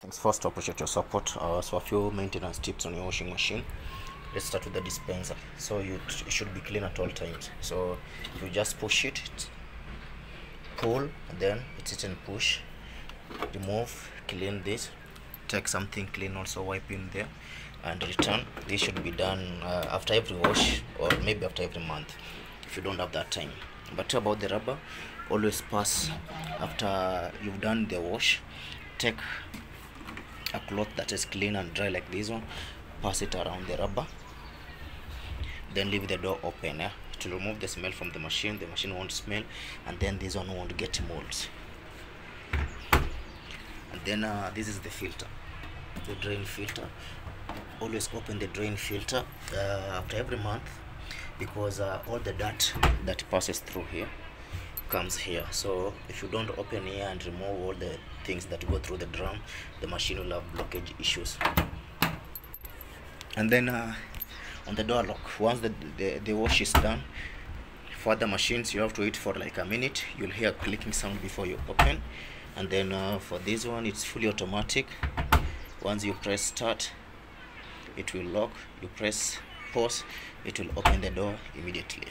Thanks. First, to appreciate your support. So a few maintenance tips on your washing machine. Let's start with the dispenser. So it should be clean at all times. So you just push it, pull, then it's it and push, remove, clean this, take something clean, also wipe in there, and return. This should be done after every wash, or maybe after every month if you don't have that time. But about the rubber, always pass after you've done the wash. Take a cloth that is clean and dry like this one, pass it around the rubber, then leave the door open. It will remove the smell from the machine won't smell, and then this one won't get molds. And then this is the filter, the drain filter. Always open the drain filter after every month, because all the dirt that passes through here comes here. So if you don't open here and remove all the things that go through the drum, the machine will have blockage issues. And then on the door lock, once the wash is done, for the machines you have to wait for like a minute. You'll hear a clicking sound before you open. And then for this one, it's fully automatic. Once you press start, it will lock. You press pause, it will open the door immediately.